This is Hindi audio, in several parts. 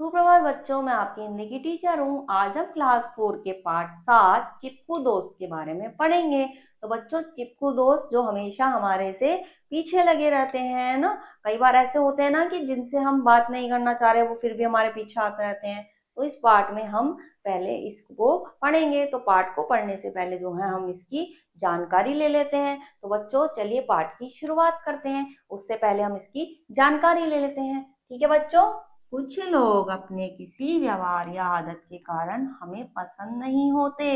सुप्रभात बच्चों, मैं आपकी हिंदी की टीचर हूँ। आज हम क्लास 4 के पाठ 7 चिपकू दोस्त के बारे में पढ़ेंगे। तो बच्चों, चिपकू दोस्त जो हमेशा हमारे से पीछे लगे रहते हैं ना। कई बार ऐसे होते हैं ना कि जिनसे हम बात नहीं करना चाह रहे वो फिर भी हमारे पीछे आते रहते हैं। तो इस पाठ में हम पहले इसको पढ़ेंगे। तो पाठ को पढ़ने से पहले जो है हम इसकी जानकारी ले लेते हैं। तो बच्चों, चलिए पाठ की शुरुआत करते हैं। उससे पहले हम इसकी जानकारी ले लेते हैं। ठीक है बच्चों। कुछ लोग अपने किसी व्यवहार या आदत के कारण हमें पसंद नहीं होते,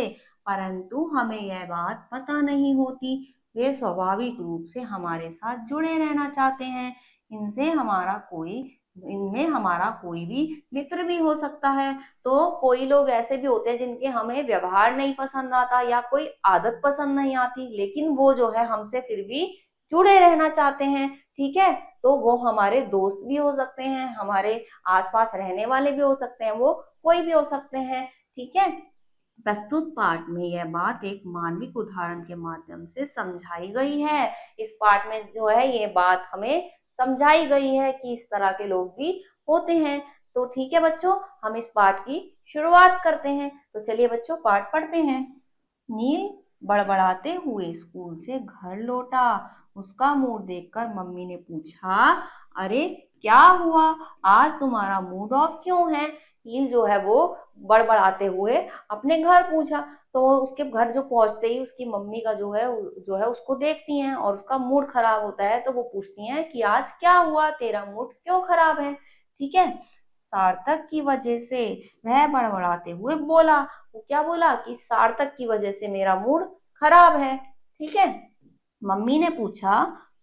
परंतु हमें यह बात पता नहीं होती। वे स्वाभाविक रूप से हमारे साथ जुड़े रहना चाहते हैं। इनसे हमारा कोई इनमें हमारा कोई भी मित्र भी हो सकता है। तो कोई लोग ऐसे भी होते हैं जिनके हमें व्यवहार नहीं पसंद आता या कोई आदत पसंद नहीं आती, लेकिन वो जो है हमसे फिर भी जुड़े रहना चाहते हैं। ठीक है। तो वो हमारे दोस्त भी हो सकते हैं, हमारे आसपास रहने वाले भी हो सकते हैं, वो कोई भी हो सकते हैं। ठीक है। प्रस्तुत पाठ में यह बात एक मानविक उदाहरण के माध्यम से समझाई गई है। इस पाठ में जो है ये बात हमें समझाई गई है कि इस तरह के लोग भी होते हैं। तो ठीक है बच्चों, हम इस पाठ की शुरुआत करते हैं। तो चलिए बच्चों, पाठ पढ़ते हैं। नील बड़बड़ाते हुए स्कूल से घर लौटा। उसका मूड देखकर मम्मी ने पूछा, अरे क्या हुआ, आज तुम्हारा मूड ऑफ क्यों है। नील जो है वो बड़बड़ाते हुए अपने घर पूछा। तो उसके घर जो पहुंचते ही उसकी मम्मी का जो है उसको देखती हैं और उसका मूड खराब होता है। तो वो पूछती हैं कि आज क्या हुआ, तेरा मूड क्यों खराब है। ठीक है। सार्थक की वजह से वह बड़बड़ाते हुए बोला। वो क्या बोला कि सार्थक की वजह से मेरा मूड खराब है। ठीक है। मम्मी ने पूछा,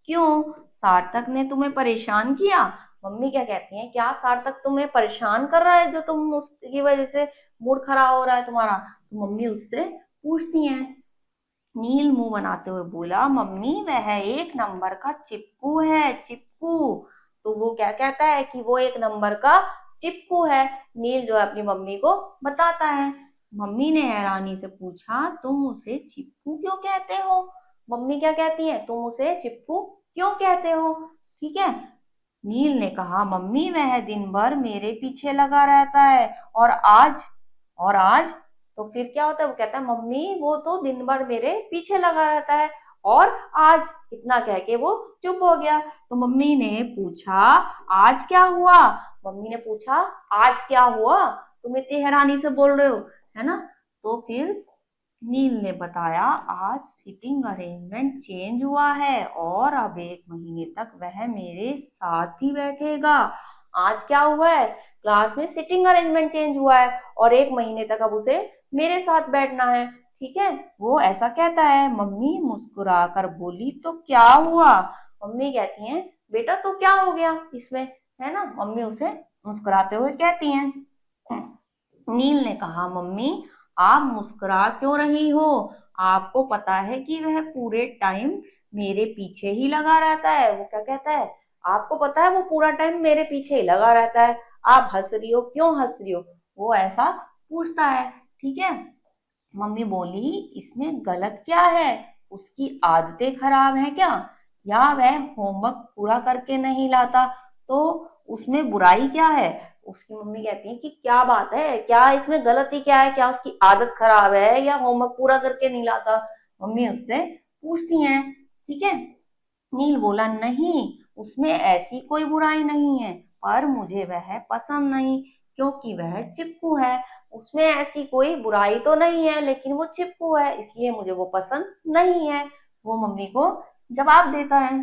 क्यों, सार्थक ने तुम्हें परेशान किया। मम्मी क्या कहती हैं, क्या सार्थक तुम्हें परेशान कर रहा है जो तुम उसकी वजह से मूड खराब हो रहा है तुम्हारा। तो मम्मी उससे पूछती हैं। नील मुंह बनाते हुए बोला, मम्मी वह एक नंबर का चिपकू है, चिपकू। तो वो क्या कहता है कि वो एक नंबर का चिपकू है। नील जो है अपनी मम्मी को बताता है। मम्मी ने हैरानी से पूछा, तुम उसे चिपकू क्यों कहते हो। मम्मी क्या कहती है, तुम उसे चिपकू क्यों कहते हो। ठीक है। नील ने कहा, मम्मी वह दिन भर मेरे पीछे लगा रहता है और आज तो फिर क्या होता है, वो कहता है मम्मी वो तो दिन भर मेरे पीछे लगा रहता है और आज, इतना कह के वो चुप हो गया। तो मम्मी ने पूछा, आज क्या हुआ। मम्मी ने पूछा, आज क्या हुआ, तुम इतनी हैरानी से बोल रहे हो, है ना। तो फिर नील ने बताया, आज सीटिंग अरेंजमेंट चेंज हुआ है और अब एक महीने तक वह मेरे साथ ही बैठेगा। आज क्या हुआ है, क्लास में सीटिंग अरेंजमेंट चेंज हुआ है और एक महीने तक अब उसे मेरे साथ बैठना है। ठीक है। वो ऐसा कहता है। मम्मी मुस्कुरा कर बोली, तो क्या हुआ। मम्मी कहती हैं, बेटा तो क्या हो गया इसमें, है ना। मम्मी उसे मुस्कुराते हुए कहती हैं। नील ने कहा, मम्मी आप मुस्कुरा क्यों रही हो, आपको पता है कि वह पूरे टाइम मेरे पीछे ही लगा रहता है। वो क्या कहता है, आपको पता है वो पूरा टाइम मेरे पीछे ही लगा रहता है, आप हंस रही हो, क्यों हंस रही हो, वो ऐसा पूछता है। ठीक है। मम्मी बोली, इसमें गलत क्या है, उसकी आदतें खराब हैं क्या, या वह होमवर्क पूरा करके नहीं लाता, तो उसमें बुराई क्या है। उसकी मम्मी कहती है कि क्या बात है, क्या इसमें गलती क्या है, क्या उसकी आदत खराब है या होमवर्क पूरा करके नहीं लाता। मम्मी उससे पूछती हैं। ठीक है। नील बोला, नहीं, उसमें ऐसी कोई बुराई नहीं है, पर मुझे वह पसंद नहीं क्योंकि वह चिपकू है। उसमें ऐसी कोई बुराई तो नहीं है, लेकिन वो चिपकू है इसलिए मुझे वो पसंद नहीं है। वो मम्मी को जवाब देता है।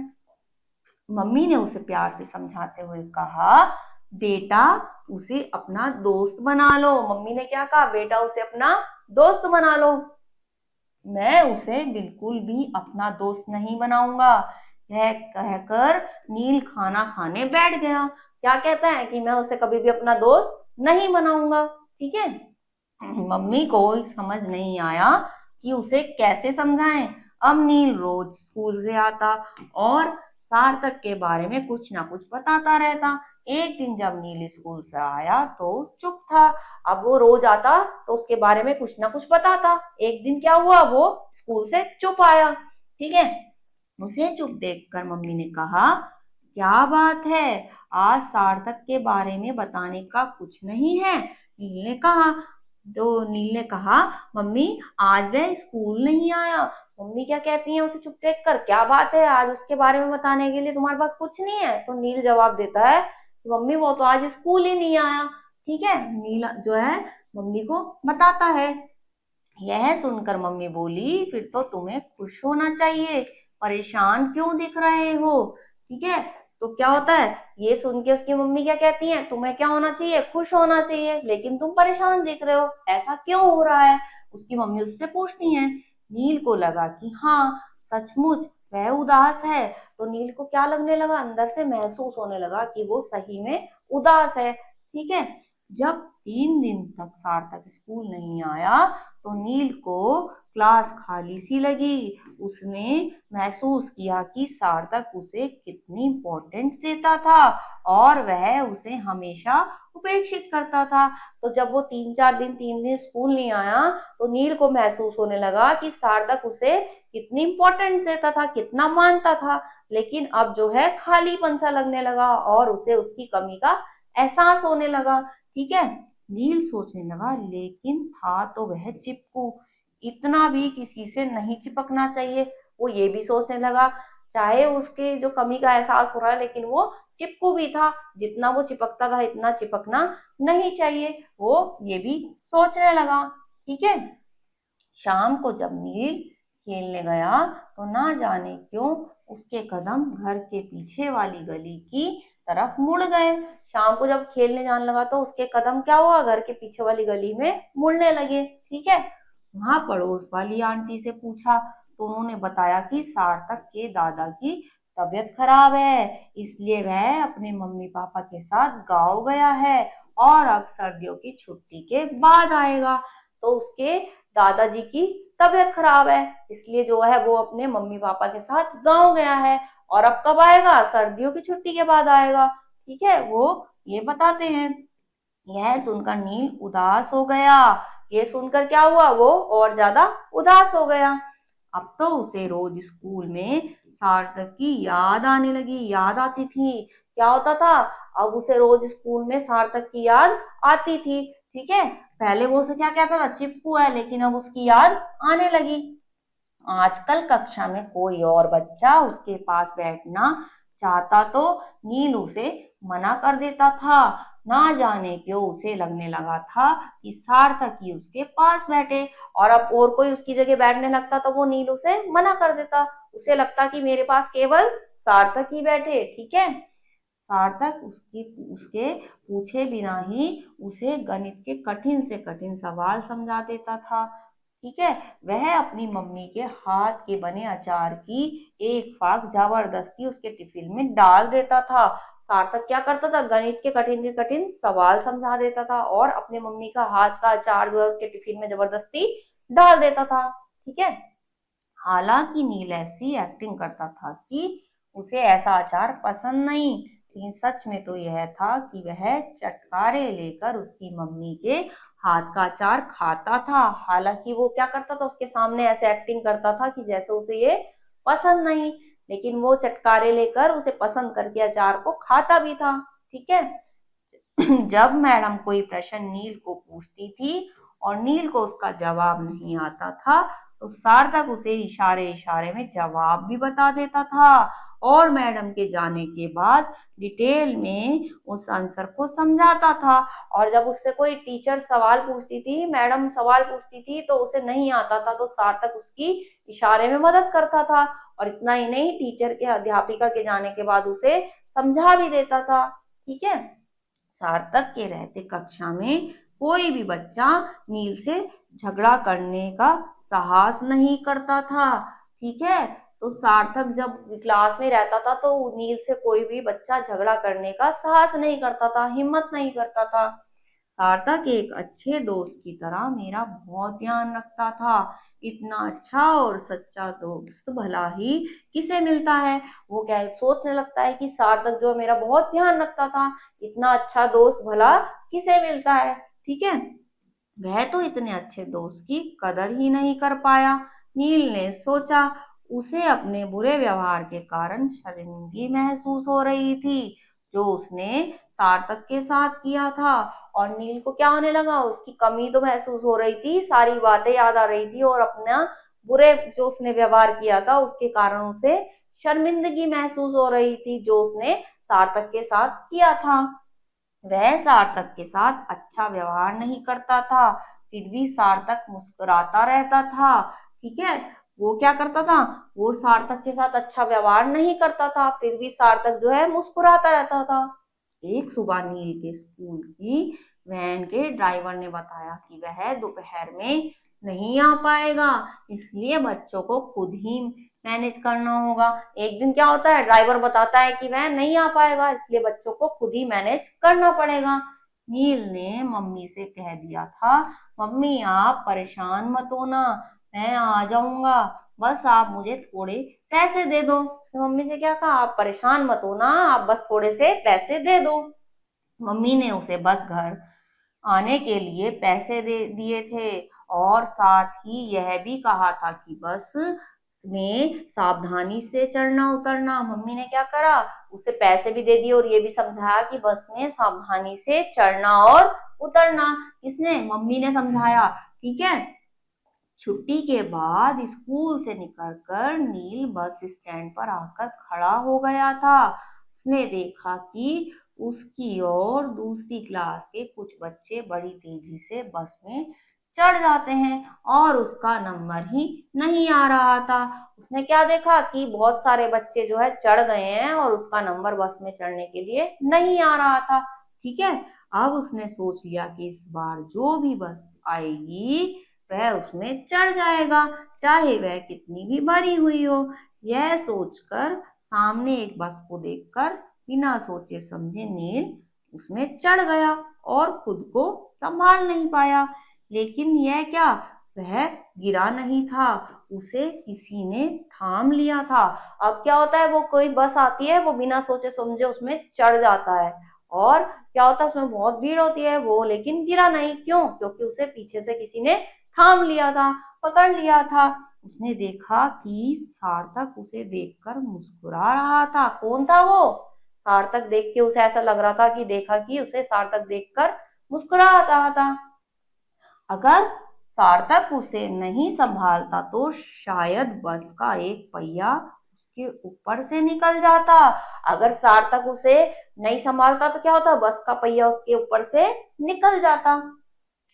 मम्मी ने उसे प्यार से समझाते हुए कहा, बेटा उसे अपना दोस्त बना लो। मम्मी ने क्या कहा, बेटा उसे अपना दोस्त बना लो। मैं उसे बिल्कुल भी अपना दोस्त नहीं बनाऊंगा। यह कहकर नील खाना खाने बैठ गया। क्या कहता है कि मैं उसे कभी भी अपना दोस्त नहीं बनाऊंगा। ठीक है। मम्मी को समझ नहीं आया कि उसे कैसे समझाएं। अब नील रोज स्कूल से आता और सार्थक के बारे में कुछ ना कुछ बताता रहता। एक दिन जब नील स्कूल से आया तो चुप था। अब वो रोज आता तो उसके बारे में कुछ ना कुछ बताता। एक दिन क्या हुआ, वो स्कूल से चुप आया। ठीक है। उसे चुप देखकर मम्मी ने कहा, क्या बात है, आज सार्थक के बारे में बताने का कुछ नहीं है, नील ने कहा। तो नील ने कहा, मम्मी आज वह स्कूल नहीं आया। मम्मी क्या कहती हैं उसे चुप देख कर, क्या बात है, आज उसके बारे में बताने के लिए तुम्हारे पास कुछ नहीं है? तो नील जवाब देता है कि मम्मी वो तो आज स्कूल ही नहीं आया। ठीक है, नील जो है मम्मी को बताता है। यह सुनकर मम्मी बोली, फिर तो तुम्हें खुश होना चाहिए, परेशान क्यों दिख रहे हो? ठीक है, तो क्या होता है, ये सुन के उसकी मम्मी क्या कहती है, तुम्हें क्या होना चाहिए, खुश होना चाहिए, लेकिन तुम परेशान दिख रहे हो, ऐसा क्यों हो रहा है? उसकी मम्मी उससे पूछती है। नील को लगा कि हाँ, सचमुच वह उदास है। तो नील को क्या लगने लगा, अंदर से महसूस होने लगा कि वो सही में उदास है। ठीक है, जब 3 दिन तक सार्थक स्कूल नहीं आया तो नील को क्लास खाली सी लगी। उसने महसूस किया कि सार्थक उसे कितनी इम्पोर्टेंस देता था और वह उसे हमेशा उपेक्षित करता था। तो जब वो 3 दिन स्कूल नहीं आया तो नील को महसूस होने लगा कि सार्थक उसे कितनी इम्पोर्टेंस देता था, कितना मानता था, लेकिन अब जो है खालीपन सा लगने लगा और उसे उसकी कमी का एहसास होने लगा। ठीक है, नील सोचने लगा, लेकिन था तो वह चिपकू, इतना भी किसी से नहीं चिपकना चाहिए। वो ये भी सोचने लगा, चाहे उसके जो कमी का एहसास हो रहा है, लेकिन वो चिपकू भी था, जितना वो चिपकता था इतना चिपकना नहीं चाहिए, वो ये भी सोचने लगा। ठीक है, शाम को जब नील खेलने गया तो ना जाने क्यों उसके कदम घर के पीछे वाली गली की तरफ मुड़ गए। शाम को जब खेलने जाने लगा तो उसके कदम क्या हुआ, घर के पीछे वाली गली में मुड़ने लगे। ठीक है, वहां पड़ोस वाली आंटी से पूछा तो उन्होंने बताया कि सार्थक के दादा की तबीयत खराब है, इसलिए वह अपने मम्मी पापा के साथ गांव गया है और अब सर्दियों की छुट्टी के बाद आएगा। तो उसके दादाजी की तबीयत खराब है, इसलिए जो है वो अपने मम्मी पापा के साथ गांव गया है और अब कब आएगा, सर्दियों की छुट्टी के बाद आएगा। ठीक है, वो ये बताते हैं। यह सुनकर नील उदास हो गया। ये सुनकर क्या हुआ, वो और ज्यादा उदास हो गया। अब तो उसे रोज स्कूल में सार्थक की याद आने लगी, याद आती थी। क्या होता था, अब उसे रोज स्कूल में सार्थक की याद आती थी। ठीक है, पहले वो उसे क्या कहता था, चिपकू है, लेकिन अब उसकी याद आने लगी। आजकल कक्षा में कोई और बच्चा उसके पास बैठना चाहता तो नील उसे मना कर देता था। ना जाने क्यों उसे लगने लगा था कि सार्थक ही उसके पास बैठे, और अब और कोई उसकी जगह बैठने लगता तो वो नील उसे मना कर देता। उसे लगता कि मेरे पास केवल सार्थक ही बैठे। ठीक है, सार्थक उसके पूछे बिना ही उसे गणित के कठिन से कठिन सवाल समझा देता था। ठीक है, वह अपनी मम्मी के हाथ के बने अचार की एक फाक जबरदस्ती उसके टिफिन में डाल देता था। सार्थक क्या करता था, गणित के कठिन सवाल समझा देता था और अपने मम्मी का हाथ का अचार जो है उसके टिफिन में जबरदस्ती डाल देता था। ठीक है, हालांकि नील ऐसी एक्टिंग करता था कि उसे ऐसा अचार पसंद नहीं, लेकिन सच में तो यह था कि वह चटकारे लेकर उसकी मम्मी के हाथ का अचार खाता था। हालांकि वो क्या करता था, उसके सामने ऐसे एक्टिंग करता था कि जैसे उसे ये पसंद नहीं, लेकिन वो चटकारे लेकर उसे पसंद करके अचार को खाता भी था। ठीक है, जब मैडम कोई प्रश्न नील को पूछती थी और नील को उसका जवाब नहीं आता था तो सार्थक उसे इशारे इशारे में जवाब भी बता देता था और मैडम के जाने के बाद डिटेल में उस आंसर को समझाता था। और जब उससे कोई टीचर सवाल पूछती थी, मैडम सवाल पूछती थी तो उसे नहीं आता था तो सार्थक उसकी इशारे में मदद करता था। और इतना ही नहीं, टीचर के अध्यापिका के जाने के बाद उसे समझा भी देता था। ठीक है, सार्थक के रहते कक्षा में कोई भी बच्चा नील से झगड़ा करने का साहस नहीं करता था। ठीक है, तो सार्थक जब क्लास में रहता था तो नील से कोई भी बच्चा झगड़ा करने का साहस नहीं करता था, हिम्मत नहीं करता था। सार्थक एक अच्छे दोस्त की तरह मेरा बहुत ध्यान रखता था। इतना अच्छा और सच्चा दोस्त भला ही किसे मिलता है। वो क्या सोचने लगता है कि सार्थक जो मेरा बहुत ध्यान रखता था, इतना अच्छा दोस्त भला किसे मिलता है। ठीक है, वह तो इतने अच्छे दोस्त की कदर ही नहीं कर पाया। नील ने सोचा, उसे अपने बुरे व्यवहार के कारण शर्मिंदगी महसूस हो रही थी। जो उसने सार्थक के साथ किया था। और नील को क्या होने लगा, उसकी कमी तो महसूस हो रही थी, सारी बातें याद आ रही थी और अपना बुरे जो उसने व्यवहार किया था उसके कारण उसे शर्मिंदगी महसूस हो रही थी जो उसने सार्थक के साथ किया था। वह सार्थक के साथ अच्छा व्यवहार नहीं करता था, फिर भी सार्थक मुस्कुराता रहता था। ठीक है, वो क्या करता था, वो सार्थक के साथ अच्छा व्यवहार नहीं करता था, फिर भी सार्थक जो है मुस्कुराता रहता था। एक सुबह नील के स्कूल की वैन के ड्राइवर ने बताया कि वह दोपहर में नहीं आ पाएगा, इसलिए बच्चों को खुद ही मैनेज करना होगा। एक दिन क्या होता है, ड्राइवर बताता है कि वह नहीं आ पाएगा, इसलिए बच्चों को खुद ही मैनेज करना पड़ेगा। नील ने मम्मी से कह दिया था, मम्मी आप परेशान मत होना, मैं आ जाऊंगा, बस आप मुझे थोड़े पैसे दे दो। तो मम्मी से क्या कहा, आप परेशान मत होना, आप बस थोड़े से पैसे दे दो। मम्मी ने उसे बस घर आने के लिए पैसे दे दिए थे और साथ ही यह भी कहा था कि बस में सावधानी से चढ़ना उतरना। मम्मी ने क्या करा, उसे पैसे भी दे दिए और ये भी समझाया कि बस में सावधानी से चढ़ना और उतरना। किसने, मम्मी ने समझाया। ठीक है, छुट्टी के बाद स्कूल से निकलकर नील बस स्टैंड पर आकर खड़ा हो गया था। उसने देखा कि उसकी और दूसरी क्लास के कुछ बच्चे बड़ी तेजी से बस में चढ़ जाते हैं और उसका नंबर ही नहीं आ रहा था। उसने क्या देखा कि बहुत सारे बच्चे जो है चढ़ गए हैं और उसका नंबर बस में चढ़ने के लिए नहीं आ रहा था। ठीक है, अब उसने सोच लिया कि इस बार जो भी बस आएगी वह उसमें चढ़ जाएगा, चाहे वह कितनी भी भरी हुई हो। यह सोचकर सामने एक बस को देखकर बिना सोचे समझे नील उसमें चढ़ गया और खुद को संभाल नहीं पाया। लेकिन यह क्या, वह गिरा नहीं था, उसे किसी ने थाम लिया था। अब क्या होता है, वो कोई बस आती है, वो बिना सोचे समझे उसमें चढ़ जाता है और क्या होता है, उसमें बहुत भीड़ होती है, वो लेकिन गिरा नहीं। क्यों, क्योंकि उसे पीछे से किसी ने थाम लिया था, पकड़ लिया था। उसने देखा कि सार्थक उसे देखकर मुस्कुरा रहा था। कौन था वो, सार्थक देख के उसे ऐसा लग रहा था कि देखा कि उसे सार्थक देखकर मुस्कुरा रहा था। अगर सार्थक उसे नहीं संभालता तो शायद बस का एक पहिया उसके ऊपर से निकल जाता। अगर सार्थक उसे नहीं संभालता तो क्या होता, बस का पहिया उसके ऊपर से निकल जाता।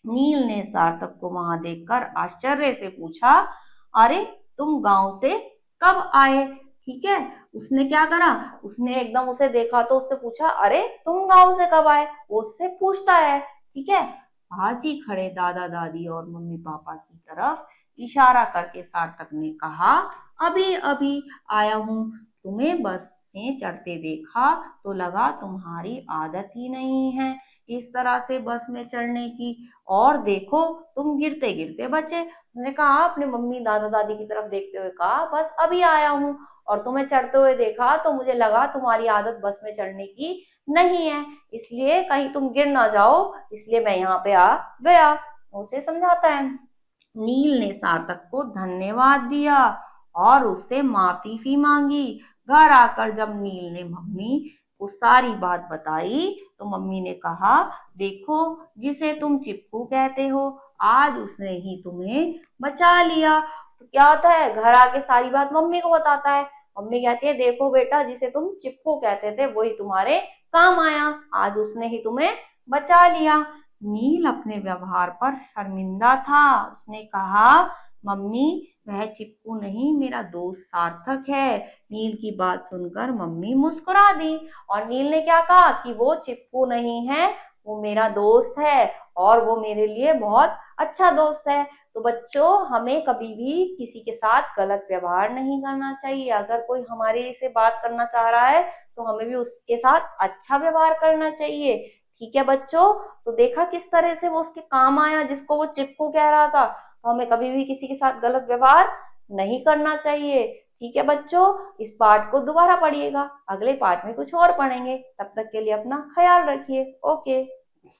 नील ने सार्थक को वहां देखकर आश्चर्य से पूछा, अरे तुम गांव से कब आए। ठीक है, उसने क्या करा, उसने एकदम उसे देखा तो उससे पूछा, अरे तुम गांव से कब आए, वो उससे पूछता है। ठीक है, पास ही खड़े दादा दादी और मम्मी पापा की तरफ इशारा करके सार्थक ने कहा, अभी अभी आया हूँ, तुम्हें बस में चढ़ते देखा तो लगा तुम्हारी आदत ही नहीं है इस तरह से बस में चढ़ने की, और देखो तुम गिरते गिरते बचे। उसने कहा, अपने मम्मी दादा दादी की तरफ देखते हुए कहा, बस अभी आया हूँ और तुम्हें चढ़ते हुए देखा तो मुझे लगा तुम्हारी आदत बस में चढ़ने की नहीं है, इसलिए कहीं तुम गिर ना जाओ, इसलिए मैं यहाँ पे आ गया। उसे समझाता है। नील ने सार्थक को धन्यवाद दिया और उससे माफी भी मांगी। घर आकर जब नील ने मम्मी को सारी बात बताई तो मम्मी ने कहा, देखो जिसे तुम चिप्कू कहते हो, आज उसने ही तुम्हें बचा लिया। तो क्या होता है, घर आके सारी बात मम्मी को बताता है। मम्मी कहती है, देखो बेटा, जिसे तुम चिप्कू कहते थे वही तुम्हारे काम आया, आज उसने ही तुम्हें बचा लिया। नील अपने व्यवहार पर शर्मिंदा था। उसने कहा, मम्मी वह चिप्कू नहीं, मेरा दोस्त सार्थक है। नील की बात सुनकर मम्मी मुस्कुरा दी और नील ने क्या कहा कि वो चिप्कू नहीं है, वो मेरा दोस्त है और वो मेरे लिए बहुत अच्छा दोस्त है। तो बच्चों, हमें कभी भी किसी के साथ गलत व्यवहार नहीं करना चाहिए। अगर कोई हमारे से बात करना चाह रहा है तो हमें भी उसके साथ अच्छा व्यवहार करना चाहिए। ठीक है बच्चों, तो देखा किस तरह से वो उसके काम आया जिसको वो चिपकू कह रहा था। तो हमें कभी भी किसी के साथ गलत व्यवहार नहीं करना चाहिए। ठीक है बच्चों, इस पार्ट को दोबारा पढ़िएगा, अगले पार्ट में कुछ और पढ़ेंगे। तब तक के लिए अपना ख्याल रखिए। ओके।